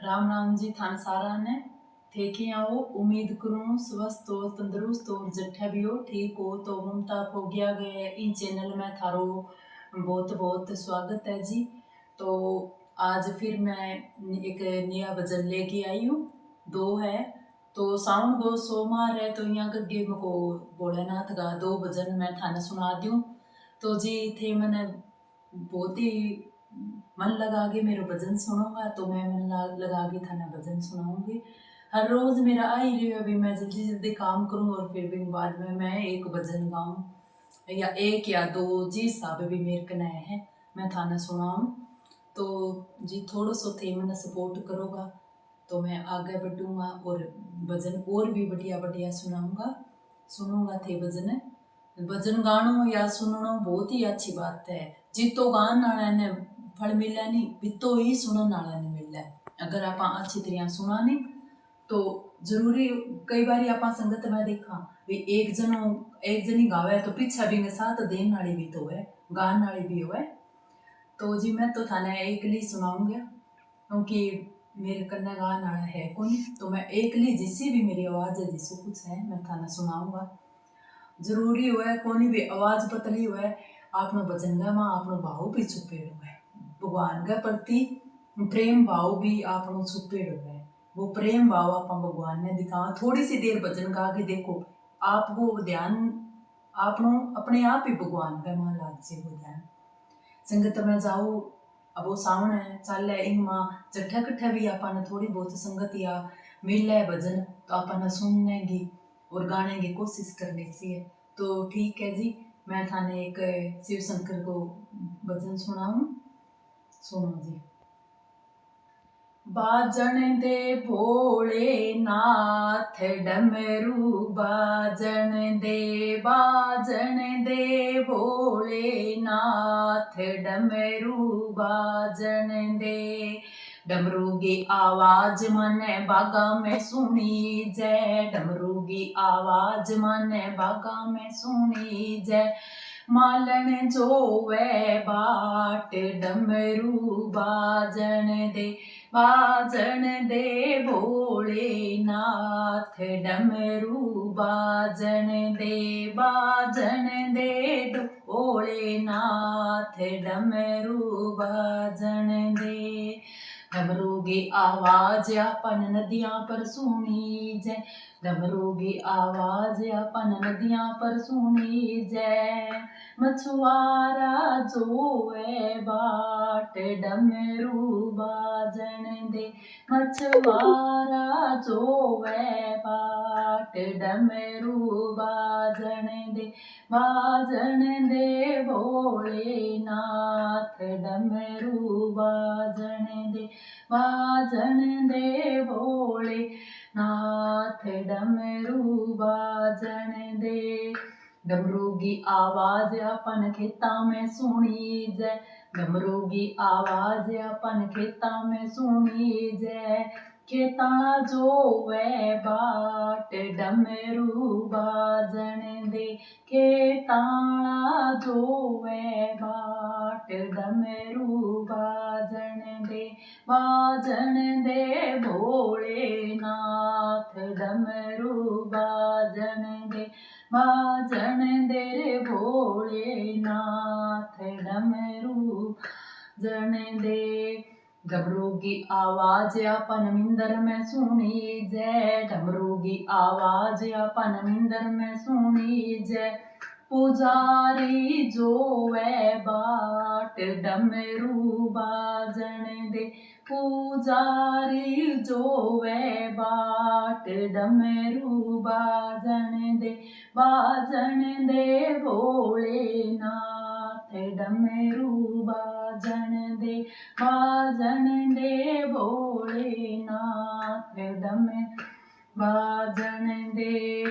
राम राम जी थान सारा ने थे कि आओ उम्मीद करूँ स्वस्थ हो तंदुरुस्त हो जट्ठा भी हो ठीक हो। तो ममता हो गया गए इन चैनल में थारो बहुत बहुत स्वागत है जी। तो आज फिर मैं एक नया भजन लेके आई हूँ। दो है तो साउंड गो सोमवार है तो यहाँ करके को भोलेनाथ का दो भजन मैं थाने सुना दूँ। तो जी थे मैंने बहुत ही मन लगा के मेरा भजन सुनूंगा तो मैं मन लगा के थाना भजन सुनाऊंगी। हर रोज मेरा आ ही रही है। अभी मैं जल्दी जल्दी काम करूँ और फिर भी बाद में मैं एक भजन गाऊँ या एक या दो जी हिसाब भी मेरे कने है मैं थाना सुनाऊँ। तो जी थोड़ा सो थे मैंने सपोर्ट करोगा तो मैं आगे बढ़ूँगा और भजन और भी बढ़िया बढ़िया सुनूंगा थे भजन। भजन गानो या सुनना बहुत ही अच्छी बात है। जितो गान वाला ने फल मिले नहीं बितो ही सुनने वाला ने मिले। अगर आप अच्छी तरह सुना नहीं तो जरूरी कई बार आप संगत में देखा भी एक जनी गावे तो पीछे भी साथ देने वाली भी तो है गान वाली भी हो। तो जी मैं तो थाने एकली सुनाऊंगा क्योंकि मेरे कन्या गान वाला है कौन। तो मैं एकली जिसी भी मेरी आवाज़ है जिसको कुछ है मैं थाना सुनाऊंगा। जरूरी हुआ कोनी भी आवाज पतली हुआ आपनो भजन गा मां आपनो भाव भी छुपेड़ हुआ भगवान के प्रति प्रेम भाव भी आपनो छुपेड़ हुआ। वो प्रेम भाव आप भगवान ने दिखा थोड़ी सी देर भजन गा के देखो आपको ध्यान आपनो अपने आप ही भगवान का मां लाग से हो ध्यान संगत में जाओ। अब वो सावन है चल है इन मां जट्ठा कट्ठा भी आपने थोड़ी बहुत संगत या मिल है भजन तो आपने सुनने की और गाने की कोशिश करनी चाहिए। तो ठीक है जी मैं थाने एक शिव शंकर को भजन सुनाऊं सुनो जी। बाजन दे भोले नाथ डमरू बाजन दे भोले नाथ डमरू बाजन दे। डमरू की आवाज मने बागा में सुनी जय डमरू की आवाज मने बागा में सुनी जय। मालन जोवे बाट डमरू बाजन दे भोले नाथ डमरू बाजन दे भोले नाथ डमरू बाजन दे। डमरू की आवाज अपन नदियां पर सुनी जय डमरू की आवाज अपन नदियां पर सुनी जय। मछुआरा जोवे बाट डमरू बाजन दे मछुआरा जोवे बाट डमरू बाजन दे भोले नाथ डमरू बाजन दे भोले नाथ डमरू बाजन दे। डमरू की आवाज अपन खेता में सुनी जय डमरू की आवाज अपन खेता में सुनी जय। खेता जो वे बाट डमरू बाजन दे खेताला जो वे बाट डमरू बाजन दे भोले नाथ डमरू बाजन दे रे भोले नाथ डमरू जन दे। डमरू की आवाज अपन मिंदर में सुनी जय डमरू की आवाज अपन मिंदर में सुनी जय। पुजारी जो वे बाट डमरू बाजन दे पुजारी जो वे बाट डमरू बाजन दे भोले नाथ डमरू बाजन दे भोले नाथ बाजन दे।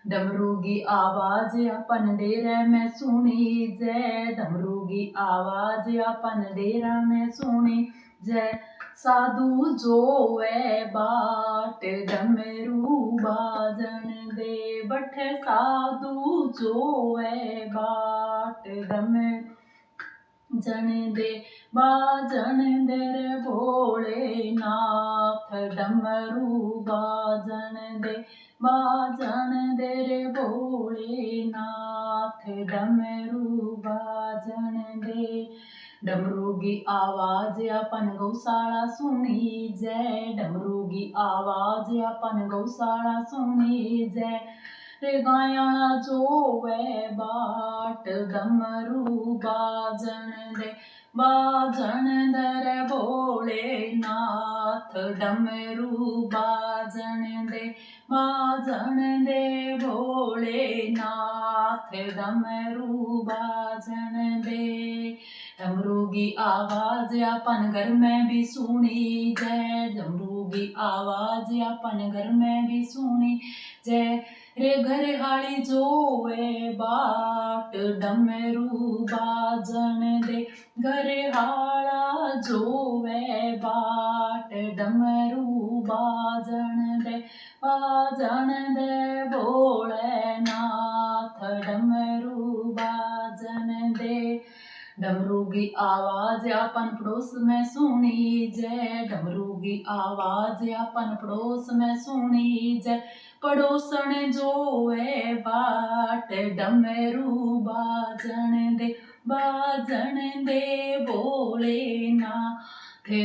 डमरू की आवाज अपन डेरे में सुनी जय डमरू की आवाज अपन डेरा में सुनी जय। साधु जो वे बाट डमरू बाजन दे बठ साधु जो वे बाट डमरू जन दे बाजन दे रे भोले नाथ डमरू बाजन दे रे भोलेनाथ डमरू बाजन दे। डमरू की आवाज अपन गौशाला सुनी जय, डमरू की आवाज अपन गौशाला सुनी जय। रे गाया जोवे बाट डमरू बाजन दे रे भोलेनाथ डमरू बाजन दे भोलेनाथ डमरू बाजन दे। डमरू की आवाज अपन घर में भी सुनी जय, डमरू की आवाज अपन घर में भी सुनी जय। रे घर हाली जोवे बाट डमरू बाजन दे घर हाला जोवे बाट डमरू बाजन दे भोलेनाथ डमरू बाजन दे। डमरू की आवाज अपन पड़ोस में सुनी जय, डमरू की आवाज अपन पड़ोस में सुनी जय। पड़ोसन जोवे बाट डमरू बाजन दे भोलेनाथ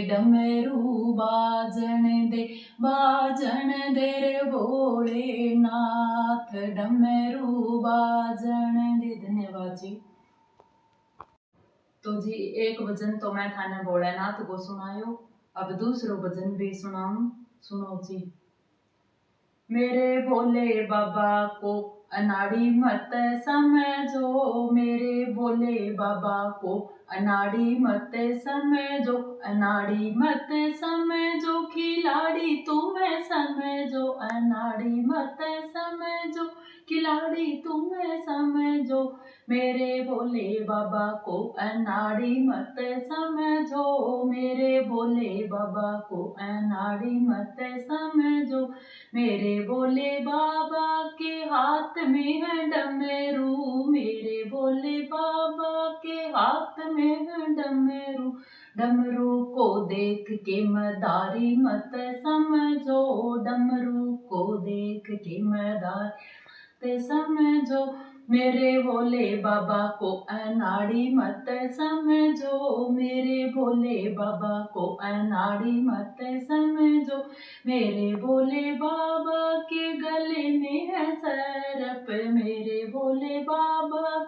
डमरू बाजन दे रे भोलेनाथ डमरू बाजन दे। धन्यवाद जी। तो जी एक भजन तो मैं थाने भोलेनाथ को सुनायो, अब दूसरो भजन भी सुनाऊं, सुनो जी। मेरे भोले बाबा को अनाड़ी मत समझो, मेरे भोले बाबा को अनाड़ी मत समझो, अनाड़ी मत समझो, खिलाड़ी तुम्हें समझो, अनाड़ी मत समझो, खिलाड़ी तुम्हें समझो। मेरे भोले बाबा को अनाड़ी मत समझो, मेरे भोले बाबा को अनाड़ी मत समझो। मेरे भोले बाबा के हाथ में है डमरू, मेरे भोले बाबा के हाथ में है डमरू। डमरू को देख के मदारी मत समझो, डमरू को देख के मदारी समझो। मेरे भोले बाबा को अनाड़ी मत समझो, मेरे भोले बाबा को अनाड़ी मत समझो। मेरे भोले बाबा के गले में है सर्प, मेरे भोले बाबा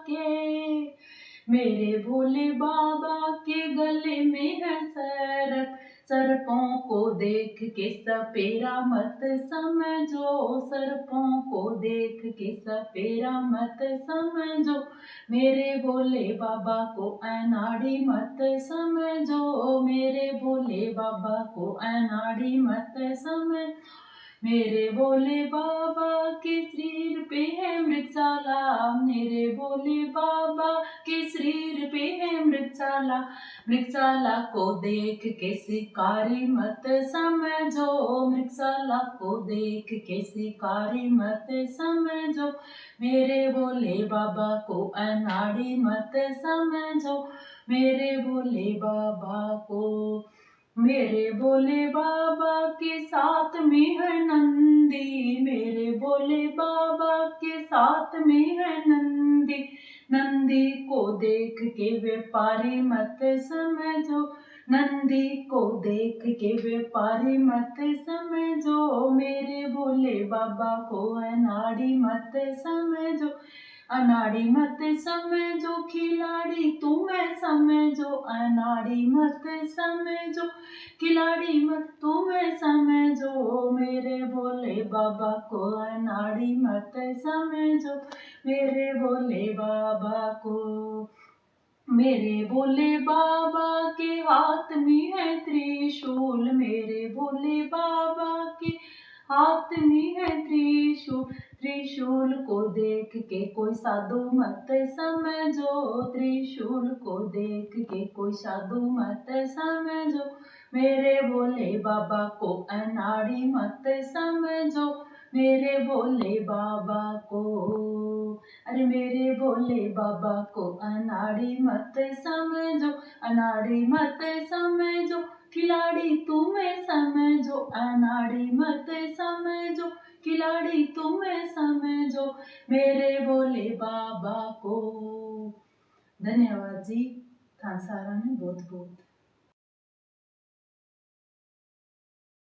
के गले में है सर्प। सर्पों को देख के सपेरा मत समझो, सर्पों को देख के सपेरा मत समझो। मेरे भोले बाबा को अनाड़ी मत समझो, मेरे भोले बाबा को अनाड़ी मत समझो। मेरे भोले बाबा के शरीर पे है मृगशाला, मेरे भोले बाबा के शरीर पे है मृगशाला। मृगशाला को देख के शिकारी मत समझो, मृगशाला को देख के शिकारी मत समझो। मेरे भोले बाबा को अनाड़ी मत समझो, मेरे भोले बाबा को। मेरे भोले बाबा के साथ में है नंदी, मेरे भोले बाबा के साथ में है नंदी। नंदी को देख के व्यापारी मत समझो, नंदी को देख के व्यापारी मत समझो। मेरे भोले बाबा को अनाड़ी मत समझो, अनाड़ी मत समझो, खिलाड़ी तुम्हें समझो, अनाड़ी मत समझो, खिलाड़ी मत तुम्हें समझो। मेरे भोले बाबा को अनाड़ी मत समझो, मेरे भोले बाबा को। मेरे भोले बाबा के हाथ में है त्रिशूल, मेरे भोले बाबा के हाथ में है त्रिशूल। त्रिशूल को देख के कोई साधु मत समझो, त्रिशूल को देख के कोई साधु मत समझो। मेरे भोले बाबा को अनाड़ी मत समझो, मेरे भोले बाबा को। अरे मेरे भोले बाबा को अनाड़ी मत समझो, अनाड़ी मत समझो, खिलाड़ी तुम्हें समझो, अनाड़ी मत समझो, खिलाड़ी तुम्हें समझो मेरे भोले बाबा को। धन्यवाद जी, थान सारा ने बहुत बहुत।